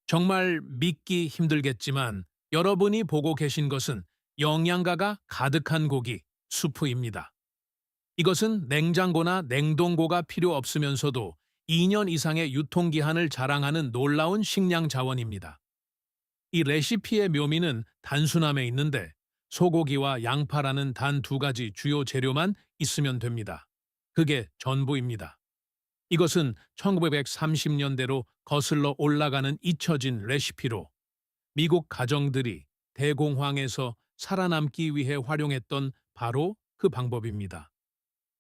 정말 믿기 힘들겠지만 여러분이 보고 계신 것은 영양가가 가득한 고기, 수프입니다. 이것은 냉장고나 냉동고가 필요 없으면서도 2년 이상의 유통기한을 자랑하는 놀라운 식량 자원입니다. 이 레시피의 묘미는 단순함에 있는데 소고기와 양파라는 단 두 가지 주요 재료만 있으면 됩니다. 그게 전부입니다. 이것은 1930년대로 거슬러 올라가는 잊혀진 레시피로 미국 가정들이 대공황에서 살아남기 위해 활용했던 바로 그 방법입니다.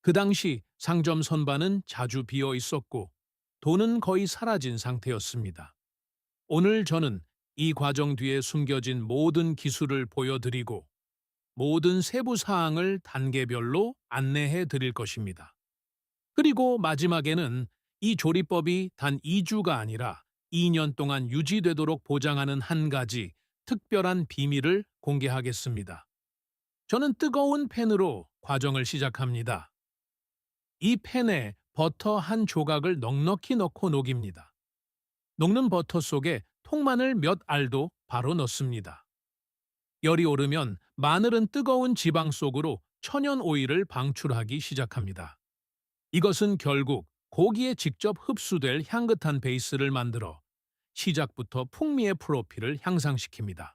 그 당시 상점 선반은 자주 비어 있었고 돈은 거의 사라진 상태였습니다. 오늘 저는 이 과정 뒤에 숨겨진 모든 기술을 보여드리고 모든 세부 사항을 단계별로 안내해 드릴 것입니다. 그리고 마지막에는 이 조리법이 단 2주가 아니라 2년 동안 유지되도록 보장하는 한 가지 특별한 비밀을 공개하겠습니다. 저는 뜨거운 팬으로 과정을 시작합니다. 이 팬에 버터 한 조각을 넉넉히 넣고 녹입니다. 녹는 버터 속에 통마늘 몇 알도 바로 넣습니다. 열이 오르면 마늘은 뜨거운 지방 속으로 천연 오일을 방출하기 시작합니다. 이것은 결국 고기에 직접 흡수될 향긋한 베이스를 만들어 시작부터 풍미의 프로필을 향상시킵니다.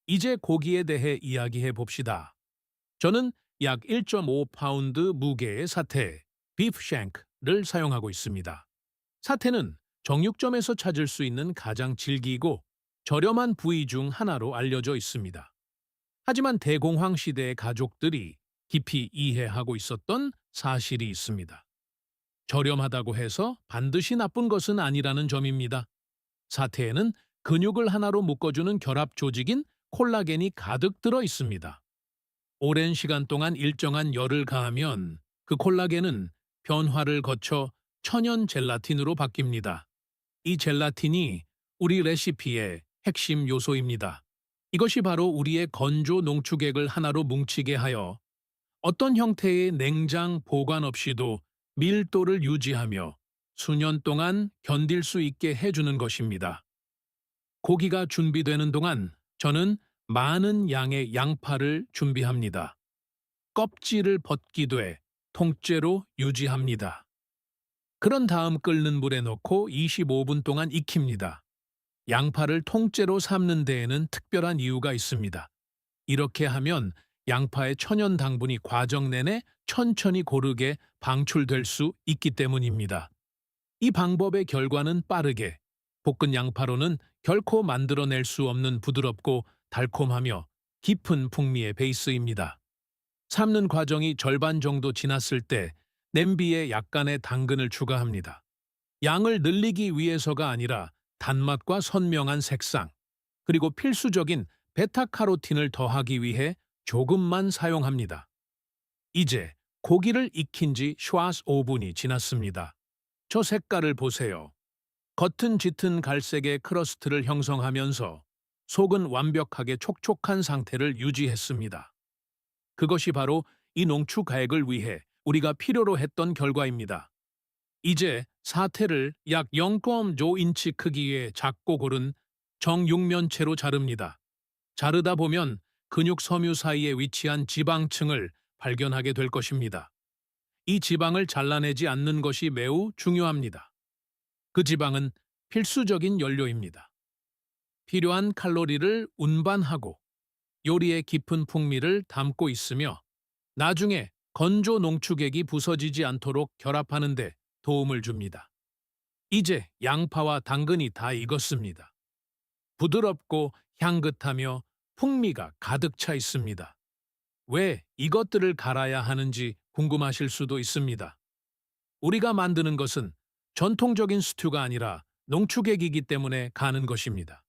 이제 고기에 대해 이야기해 봅시다. 저는 약 1.5파운드 무게의 사태, 비프 샹크를 사용하고 있습니다. 사태는 정육점에서 찾을 수 있는 가장 질기고 저렴한 부위 중 하나로 알려져 있습니다. 하지만 대공황 시대의 가족들이 깊이 이해하고 있었던 사실이 있습니다. 저렴하다고 해서 반드시 나쁜 것은 아니라는 점입니다. 사태에는 근육을 하나로 묶어주는 결합 조직인 콜라겐이 가득 들어 있습니다. 오랜 시간 동안 일정한 열을 가하면 그 콜라겐은 변화를 거쳐 천연 젤라틴으로 바뀝니다. 이 젤라틴이 우리 레시피의 핵심 요소입니다. 이것이 바로 우리의 건조 농축액을 하나로 뭉치게 하여 어떤 형태의 냉장 보관 없이도 밀도를 유지하며 수년 동안 견딜 수 있게 해주는 것입니다. 고기가 준비되는 동안 저는 많은 양의 양파를 준비합니다. 껍질을 벗기되 통째로 유지합니다. 그런 다음 끓는 물에 넣고 25분 동안 익힙니다. 양파를 통째로 삶는 데에는 특별한 이유가 있습니다. 이렇게 하면 양파의 천연 당분이 과정 내내 천천히 고르게 방출될 수 있기 때문입니다. 이 방법의 결과는 빠르게, 볶은 양파로는 결코 만들어낼 수 없는 부드럽고 달콤하며 깊은 풍미의 베이스입니다. 삶는 과정이 절반 정도 지났을 때 냄비에 약간의 당근을 추가합니다. 양을 늘리기 위해서가 아니라 단맛과 선명한 색상, 그리고 필수적인 베타카로틴을 더하기 위해 조금만 사용합니다. 이제 고기를 익힌 지 샤스 5분이 지났습니다. 저 색깔을 보세요. 겉은 짙은 갈색의 크러스트를 형성하면서 속은 완벽하게 촉촉한 상태를 유지했습니다. 그것이 바로 이 농축가액을 위해 우리가 필요로 했던 결과입니다. 이제 사태를 약 0.5인치 크기의 작고 고른 정육면체로 자릅니다. 자르다 보면 근육 섬유 사이에 위치한 지방층을 발견하게 될 것입니다. 이 지방을 잘라내지 않는 것이 매우 중요합니다. 그 지방은 필수적인 연료입니다. 필요한 칼로리를 운반하고 요리의 깊은 풍미를 담고 있으며 나중에 건조 농축액이 부서지지 않도록 결합하는 데 도움을 줍니다. 이제 양파와 당근이 다 익었습니다. 부드럽고 향긋하며 풍미가 가득 차 있습니다. 왜 이것들을 갈아야 하는지 궁금하실 수도 있습니다. 우리가 만드는 것은 전통적인 스튜가 아니라 농축액이기 때문에 가는 것입니다.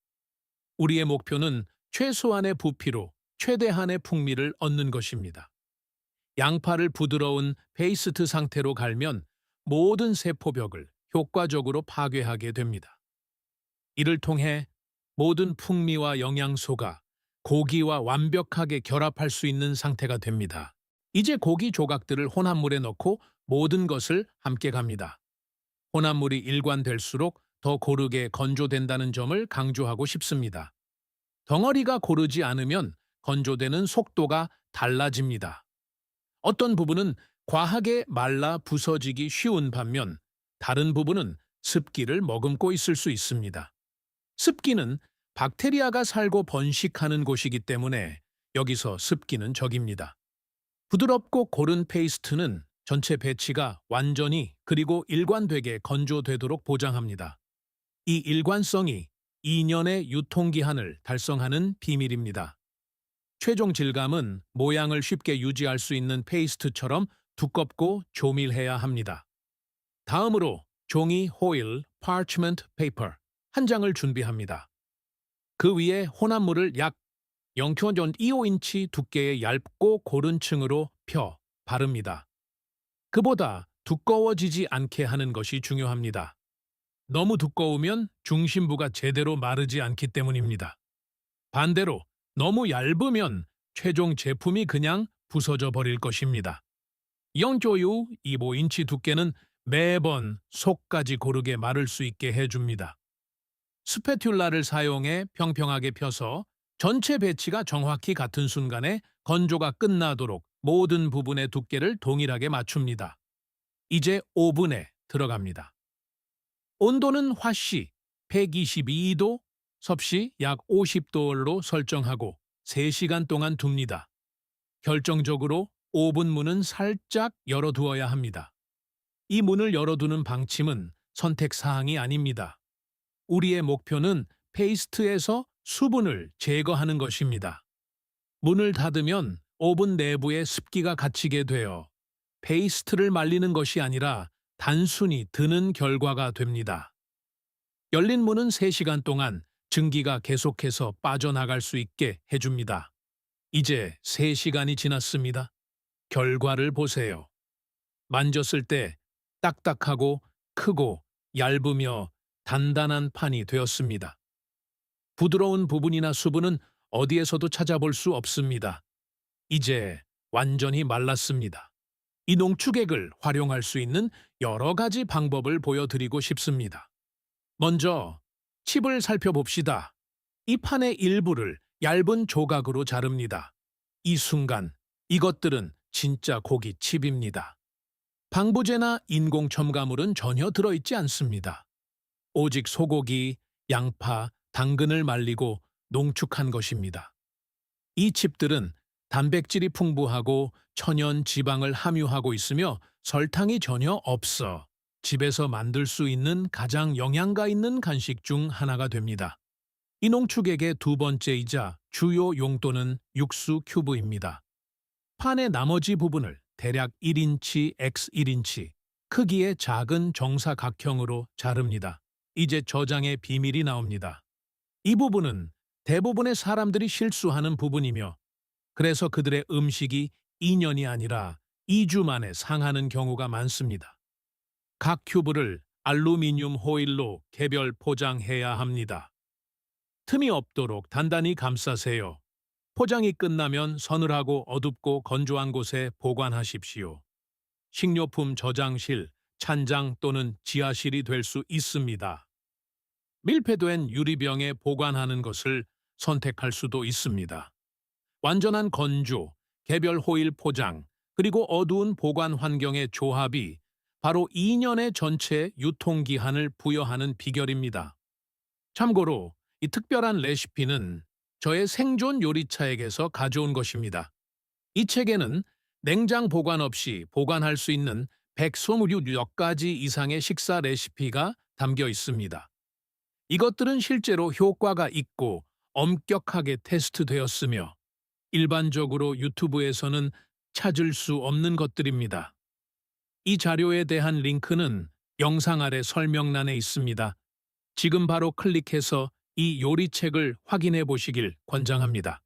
우리의 목표는 최소한의 부피로 최대한의 풍미를 얻는 것입니다. 양파를 부드러운 페이스트 상태로 갈면 모든 세포벽을 효과적으로 파괴하게 됩니다. 이를 통해 모든 풍미와 영양소가 고기와 완벽하게 결합할 수 있는 상태가 됩니다. 이제 고기 조각들을 혼합물에 넣고 모든 것을 함께 갑니다. 혼합물이 일관될수록 더 고르게 건조된다는 점을 강조하고 싶습니다. 덩어리가 고르지 않으면 건조되는 속도가 달라집니다. 어떤 부분은 과하게 말라 부서지기 쉬운 반면 다른 부분은 습기를 머금고 있을 수 있습니다. 습기는 박테리아가 살고 번식하는 곳이기 때문에 여기서 습기는 적입니다. 부드럽고 고른 페이스트는 전체 배치가 완전히 그리고 일관되게 건조되도록 보장합니다. 이 일관성이 2년의 유통기한을 달성하는 비밀입니다. 최종 질감은 모양을 쉽게 유지할 수 있는 페이스트처럼 두껍고 조밀해야 합니다. 다음으로 종이 호일 parchment paper 한 장을 준비합니다. 그 위에 혼합물을 약 0.25인치 두께의 얇고 고른 층으로 펴 바릅니다. 그보다 두꺼워지지 않게 하는 것이 중요합니다. 너무 두꺼우면 중심부가 제대로 마르지 않기 때문입니다. 반대로 너무 얇으면 최종 제품이 그냥 부서져 버릴 것입니다. 0.25인치 두께는 매번 속까지 고르게 마를 수 있게 해줍니다. 스패듈라를 사용해 평평하게 펴서 전체 배치가 정확히 같은 순간에 건조가 끝나도록 모든 부분의 두께를 동일하게 맞춥니다. 이제 오븐에 들어갑니다. 온도는 화씨 122도, 섭씨 약 50도로 설정하고 3시간 동안 둡니다. 결정적으로 오븐 문은 살짝 열어두어야 합니다. 이 문을 열어두는 방침은 선택사항이 아닙니다. 우리의 목표는 페이스트에서 수분을 제거하는 것입니다. 문을 닫으면 오븐 내부에 습기가 갇히게 되어 페이스트를 말리는 것이 아니라 단순히 드는 결과가 됩니다. 열린 문은 3시간 동안 증기가 계속해서 빠져나갈 수 있게 해줍니다. 이제 3시간이 지났습니다. 결과를 보세요. 만졌을 때 딱딱하고 크고 얇으며 단단한 판이 되었습니다. 부드러운 부분이나 수분은 어디에서도 찾아볼 수 없습니다. 이제 완전히 말랐습니다. 이 농축액을 활용할 수 있는 여러 가지 방법을 보여드리고 싶습니다. 먼저 칩을 살펴봅시다. 이 판의 일부를 얇은 조각으로 자릅니다. 이 순간 이것들은 진짜 고기 칩입니다. 방부제나 인공 첨가물은 전혀 들어있지 않습니다. 오직 소고기, 양파, 당근을 말리고 농축한 것입니다. 이 칩들은 단백질이 풍부하고 천연 지방을 함유하고 있으며 설탕이 전혀 없어 집에서 만들 수 있는 가장 영양가 있는 간식 중 하나가 됩니다. 이 농축액의 두 번째이자 주요 용도는 육수 큐브입니다. 판의 나머지 부분을 대략 1인치 x 1인치 크기의 작은 정사각형으로 자릅니다. 이제 저장의 비밀이 나옵니다. 이 부분은 대부분의 사람들이 실수하는 부분이며 그래서 그들의 음식이 2년이 아니라 2주 만에 상하는 경우가 많습니다. 각 큐브를 알루미늄 호일로 개별 포장해야 합니다. 틈이 없도록 단단히 감싸세요. 포장이 끝나면 서늘하고 어둡고 건조한 곳에 보관하십시오. 식료품 저장실, 찬장 또는 지하실이 될 수 있습니다. 밀폐된 유리병에 보관하는 것을 선택할 수도 있습니다. 완전한 건조, 개별 호일 포장, 그리고 어두운 보관 환경의 조합이 바로 2년의 전체 유통기한을 부여하는 비결입니다. 참고로 이 특별한 레시피는 저의 생존 요리차에게서 가져온 것입니다. 이 책에는 냉장 보관 없이 보관할 수 있는 120여 가지 이상의 식사 레시피가 담겨 있습니다. 이것들은 실제로 효과가 있고 엄격하게 테스트되었으며 일반적으로 유튜브에서는 찾을 수 없는 것들입니다. 이 자료에 대한 링크는 영상 아래 설명란에 있습니다. 지금 바로 클릭해서 이 요리책을 확인해 보시길 권장합니다.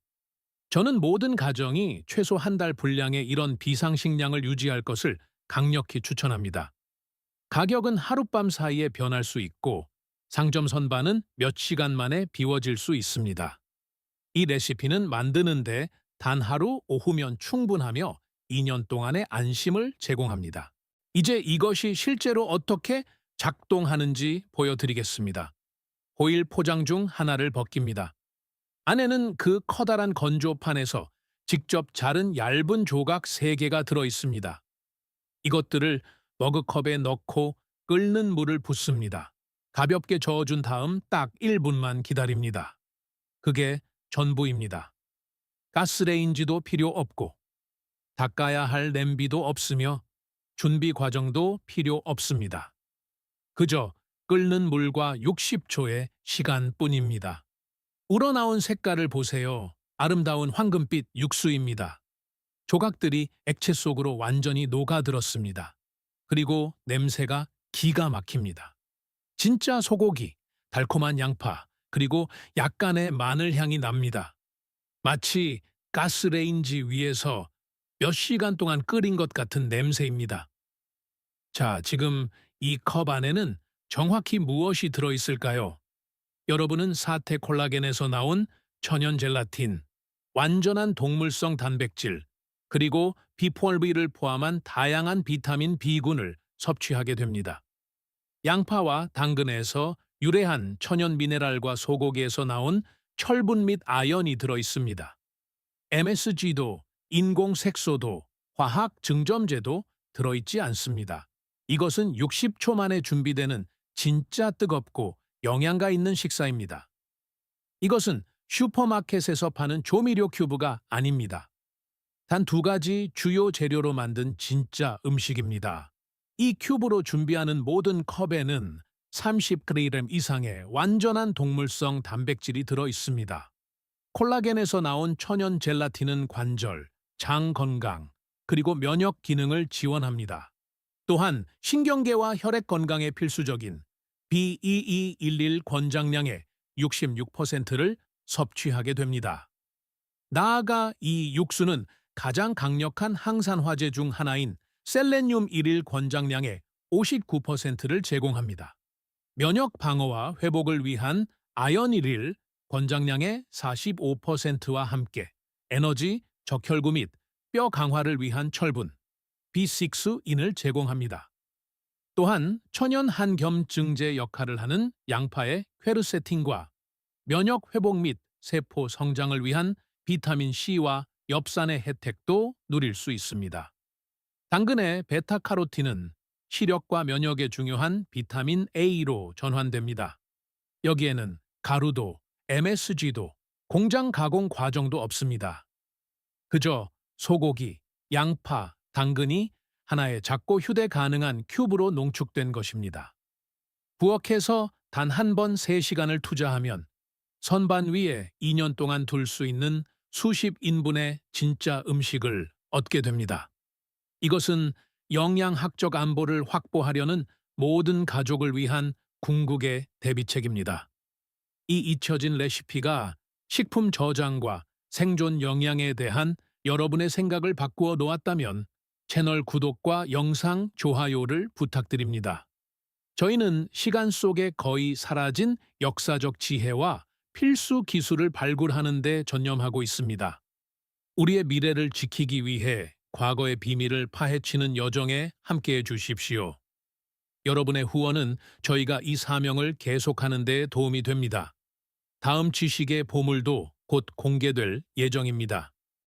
저는 모든 가정이 최소 한 달 분량의 이런 비상식량을 유지할 것을 강력히 추천합니다. 가격은 하룻밤 사이에 변할 수 있고 상점 선반은 몇 시간 만에 비워질 수 있습니다. 이 레시피는 만드는데 단 하루 오후면 충분하며 2년 동안의 안심을 제공합니다. 이제 이것이 실제로 어떻게 작동하는지 보여드리겠습니다. 호일 포장 중 하나를 벗깁니다. 안에는 그 커다란 건조판에서 직접 자른 얇은 조각 3개가 들어 있습니다. 이것들을 머그컵에 넣고 끓는 물을 붓습니다. 가볍게 저어준 다음 딱 1분만 기다립니다. 그게 전부입니다. 가스레인지도 필요 없고 닦아야 할 냄비도 없으며 준비 과정도 필요 없습니다. 그저 끓는 물과 60초의 시간뿐입니다. 우러나온 색깔을 보세요. 아름다운 황금빛 육수입니다. 조각들이 액체 속으로 완전히 녹아들었습니다. 그리고 냄새가 기가 막힙니다. 진짜 소고기, 달콤한 양파, 그리고 약간의 마늘 향이 납니다. 마치 가스레인지 위에서 몇 시간 동안 끓인 것 같은 냄새입니다. 자, 지금 이 컵 안에는 정확히 무엇이 들어있을까요? 여러분은 사태 콜라겐에서 나온 천연 젤라틴, 완전한 동물성 단백질, 그리고 B12를 포함한 다양한 비타민 B군을 섭취하게 됩니다. 양파와 당근에서 유래한 천연 미네랄과 소고기에서 나온 철분 및 아연이 들어 있습니다. MSG도, 인공 색소도, 화학 증점제도 들어있지 않습니다. 이것은 60초 만에 준비되는 진짜 뜨겁고 영양가 있는 식사입니다. 이것은 슈퍼마켓에서 파는 조미료 큐브가 아닙니다. 단 2가지 주요 재료로 만든 진짜 음식입니다. 이 큐브로 준비하는 모든 컵에는 30g 이상의 완전한 동물성 단백질이 들어 있습니다. 콜라겐에서 나온 천연 젤라틴은 관절, 장 건강, 그리고 면역 기능을 지원합니다. 또한 신경계와 혈액 건강에 필수적인 B2211 권장량의 66%를 섭취하게 됩니다. 나아가 이 육수는 가장 강력한 항산화제 중 하나인 셀레늄 1일 권장량의 59%를 제공합니다. 면역 방어와 회복을 위한 아연 1일 권장량의 45%와 함께 에너지, 적혈구 및 뼈 강화를 위한 철분, B6인을 제공합니다. 또한 천연 한겸증제 역할을 하는 양파의 퀘르세틴과 면역 회복 및 세포 성장을 위한 비타민 C와 엽산의 혜택도 누릴 수 있습니다. 당근의 베타카로틴은 시력과 면역에 중요한 비타민 A로 전환됩니다. 여기에는 가루도, MSG도, 공장 가공 과정도 없습니다. 그저 소고기, 양파, 당근이 하나의 작고 휴대 가능한 큐브로 농축된 것입니다. 부엌에서 단 한 번 3시간을 투자하면 선반 위에 2년 동안 둘 수 있는 수십 인분의 진짜 음식을 얻게 됩니다. 이것은 영양학적 안보를 확보하려는 모든 가족을 위한 궁극의 대비책입니다. 이 잊혀진 레시피가 식품 저장과 생존 영양에 대한 여러분의 생각을 바꾸어 놓았다면 채널 구독과 영상 좋아요를 부탁드립니다. 저희는 시간 속에 거의 사라진 역사적 지혜와 필수 기술을 발굴하는 데 전념하고 있습니다. 우리의 미래를 지키기 위해 과거의 비밀을 파헤치는 여정에 함께해 주십시오. 여러분의 후원은 저희가 이 사명을 계속하는 데 도움이 됩니다. 다음 지식의 보물도 곧 공개될 예정입니다.